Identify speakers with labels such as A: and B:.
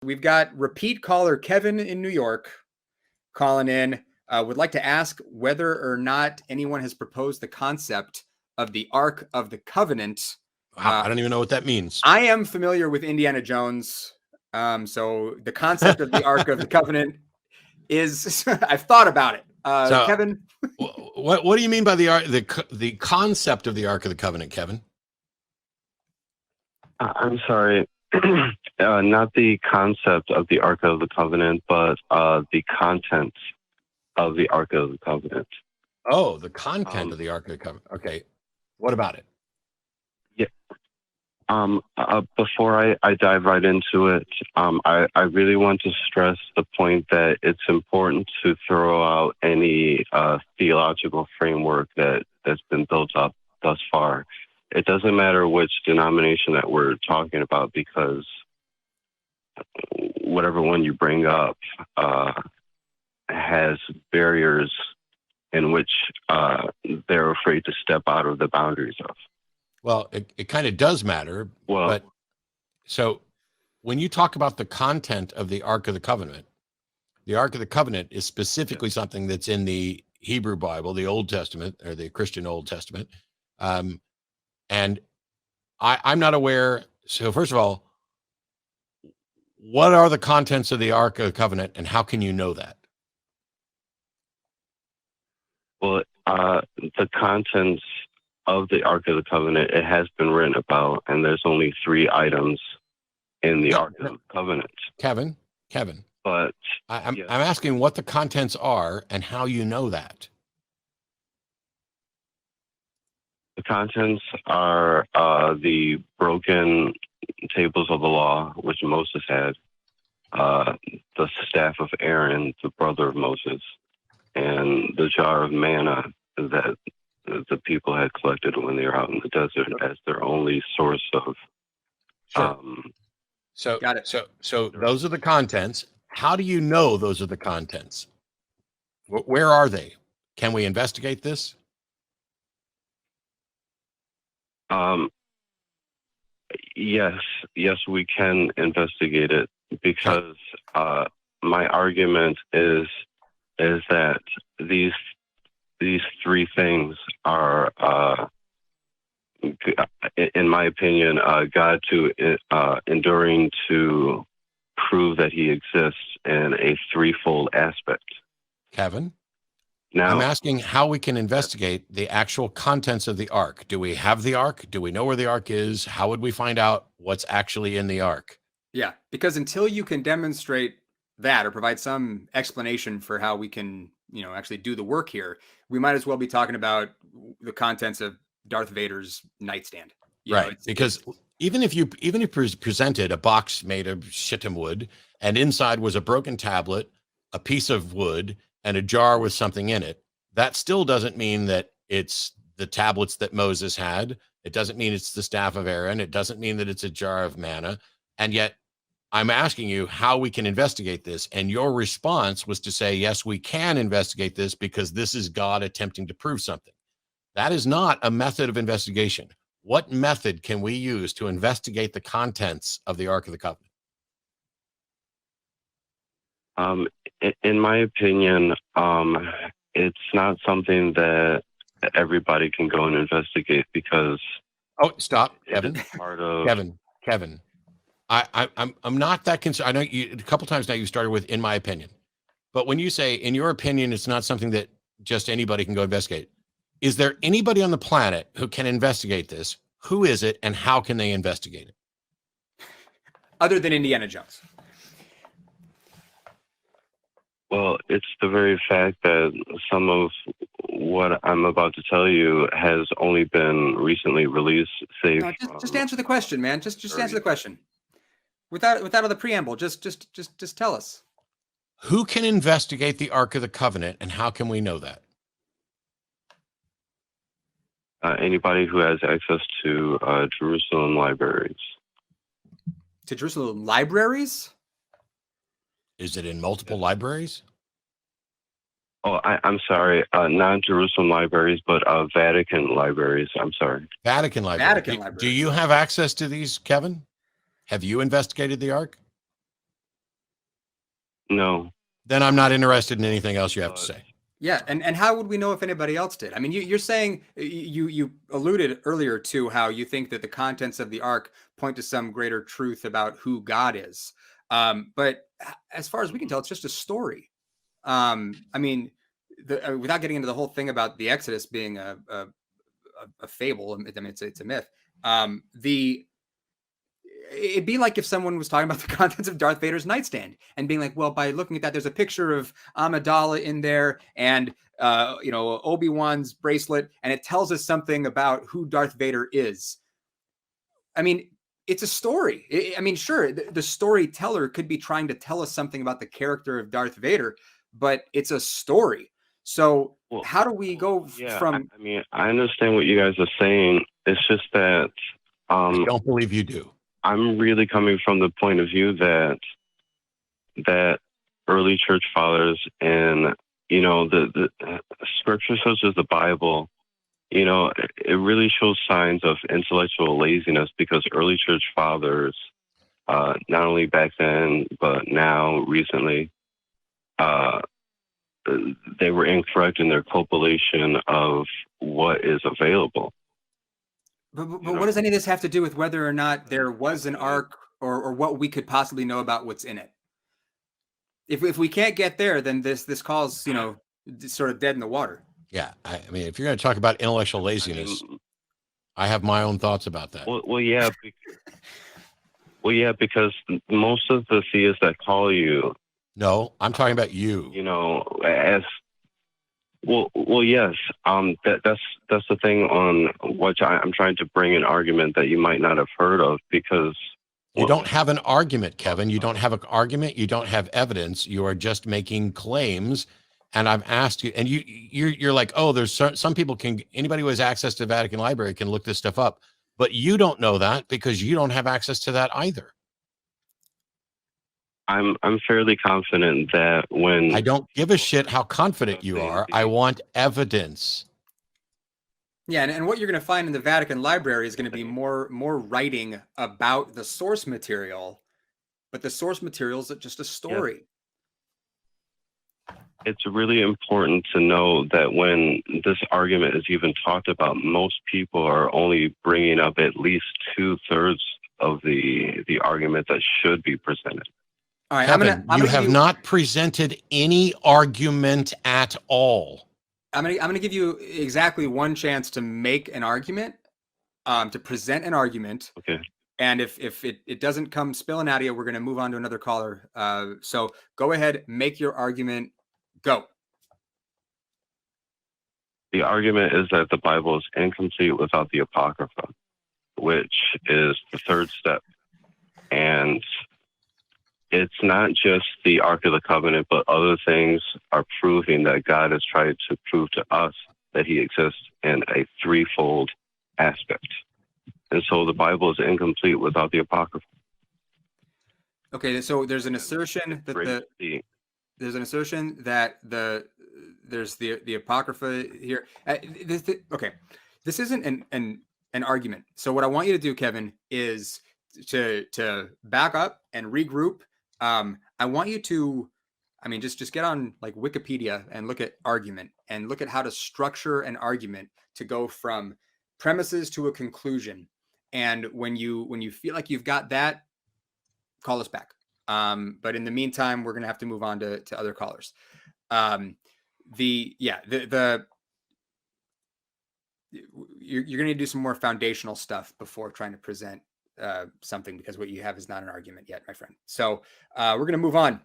A: We've got repeat caller Kevin in New York calling in. Would like to ask whether or not anyone has proposed the concept of the Ark of the Covenant.
B: Wow, I don't even know what that means.
A: I am familiar with Indiana Jones. So the concept of the Ark of the Covenant is, I've thought about it.
B: So,
A: Kevin?
B: What do you mean by the concept of the Ark of the Covenant, Kevin?
C: I'm sorry. Not the concept of the Ark of the Covenant, but the content of the Ark of the Covenant.
B: Oh, the content of the Ark of the Covenant. Okay. What about it?
C: Yeah. Before I dive right into it, I really want to stress the point that it's important to throw out any theological framework that's been built up thus far. It doesn't matter which denomination that we're talking about, because whatever one you bring up has barriers in which they're afraid to step out of the boundaries of.
B: Well, it kind of does matter.
C: Well,
B: but so when you talk about the content of the Ark of the Covenant is specifically something that's in the Hebrew Bible, the Old Testament, or the Christian Old Testament. And I'm not aware. So first of all, what are the contents of the Ark of the Covenant, and how can you know that?
C: Well, the contents of the Ark of the Covenant, it has been written about, and there's only 3 items in the Ark of the Covenant.
B: Kevin.
C: But
B: I'm
C: yes.
B: asking what the contents are and how you know that.
C: The contents are the broken tables of the law, which Moses had, the staff of Aaron, the brother of Moses, and the jar of manna that the people had collected when they were out in the desert as their only source of.
B: So
A: Got it.
B: So those are the contents. How do you know those are the contents? Where are they? Can we investigate this?
C: Yes, we can investigate it, because my argument is that these 3 things are, in my opinion, God enduring to prove that He exists in a 3-fold aspect.
B: Kevin?
C: Now,
B: I'm asking how we can investigate the actual contents of the Ark. Do we have the Ark? Do we know where the Ark is? How would we find out what's actually in the Ark?
A: Yeah, because until you can demonstrate that or provide some explanation for how we can, actually do the work here, we might as well be talking about the contents of Darth Vader's nightstand.
B: Right, because even if you presented a box made of shittim wood, and inside was a broken tablet, a piece of wood, and a jar with something in it, that still doesn't mean that it's the tablets that Moses had. It doesn't mean it's the staff of Aaron. It doesn't mean that it's a jar of manna. And yet I'm asking you how we can investigate this. And your response was to say, yes, we can investigate this because this is God attempting to prove something. That is not a method of investigation. What method can we use to investigate the contents of the Ark of the Covenant?
C: In my opinion, it's not something that everybody can go and investigate, because.
B: Oh, stop, Kevin.
C: Part of
B: Kevin. I'm not that concerned. I know you a couple times now you started with "in my opinion," but when you say "in your opinion," it's not something that just anybody can go investigate. Is there anybody on the planet who can investigate this? Who is it, and how can they investigate it?
A: Other than Indiana Jones.
C: Well, it's the very fact that some of what I'm about to tell you has only been recently released.
A: Just answer the question, man. Just answer the question. Without all the preamble, just tell us.
B: Who can investigate the Ark of the Covenant, and how can we know that?
C: Anybody who has access to Jerusalem libraries.
A: To Jerusalem libraries?
B: Is it in multiple libraries?
C: Oh, I'm sorry. Not Jerusalem libraries, but Vatican libraries. I'm sorry.
B: Vatican libraries. Do you have access to these, Kevin? Have you investigated the Ark?
C: No.
B: Then I'm not interested in anything else you have to say.
A: Yeah, and how would we know if anybody else did? I mean, you're saying you alluded earlier to how you think that the contents of the ark point to some greater truth about who God is. But as far as we can tell, it's just a story. I mean, without getting into the whole thing about the Exodus being a fable, I mean, it's a myth. It'd be like if someone was talking about the contents of Darth Vader's nightstand and being like, well, by looking at that, there's a picture of Amidala in there and, Obi-Wan's bracelet, and it tells us something about who Darth Vader is. I mean, it's a story. I mean, sure, the storyteller could be trying to tell us something about the character of Darth Vader, but it's a story. So how do we go from...
C: I mean, I understand what you guys are saying. It's just that...
B: I don't believe you do.
C: I'm really coming from the point of view that early church fathers and, the scripture such as the Bible, it really shows signs of intellectual laziness because early church fathers, not only back then, but now recently, they were incorrect in their compilation of what is available.
A: But what does any of this have to do with whether or not there was an ark or what we could possibly know about what's in it? If we can't get there, then this call's, sort of dead in the water.
B: Yeah. I mean, if you're going to talk about intellectual laziness, I have my own thoughts about that.
C: Well, yeah. Because most of the theists that call you...
B: No, I'm talking about you.
C: As... Well, yes. That's the thing on which I'm trying to bring an argument that you might not have heard of because
B: you don't have an argument, Kevin. You don't have an argument. You don't have evidence. You are just making claims. And I've asked you, and you're like, oh, there's some people anybody who has access to the Vatican Library can look this stuff up, but you don't know that because you don't have access to that either.
C: I'm fairly confident that when...
B: I don't give a shit how confident you are. I want evidence.
A: Yeah, and what you're going to find in the Vatican Library is going to be more writing about the source material, but the source material is just a story.
C: Yeah. It's really important to know that when this argument is even talked about, most people are only bringing up at least 2/3 of the argument that should be presented.
A: All right,
B: Kevin, you have not presented any argument at all.
A: I'm gonna give you exactly one chance to make an argument, to present an argument.
C: Okay.
A: And if it doesn't come spilling out of you, we're gonna move on to another caller. So go ahead, make your argument. Go.
C: The argument is that the Bible is incomplete without the Apocrypha, which is the third step. And it's not just the Ark of the Covenant, but other things are proving that God has tried to prove to us that he exists in a threefold aspect. And so the Bible is incomplete without the Apocrypha.
A: Okay, so there's an assertion that there's the Apocrypha here. Okay, this isn't an argument. So what I want you to do, Kevin, is to back up and regroup. I want you to, just get on like Wikipedia and look at argument and look at how to structure an argument to go from premises to a conclusion. And when you feel like you've got that, call us back. But in the meantime, we're going to have to move on to other callers. You're going to do some more foundational stuff before trying to present something, because what you have is not an argument yet, my friend. So we're going to move on.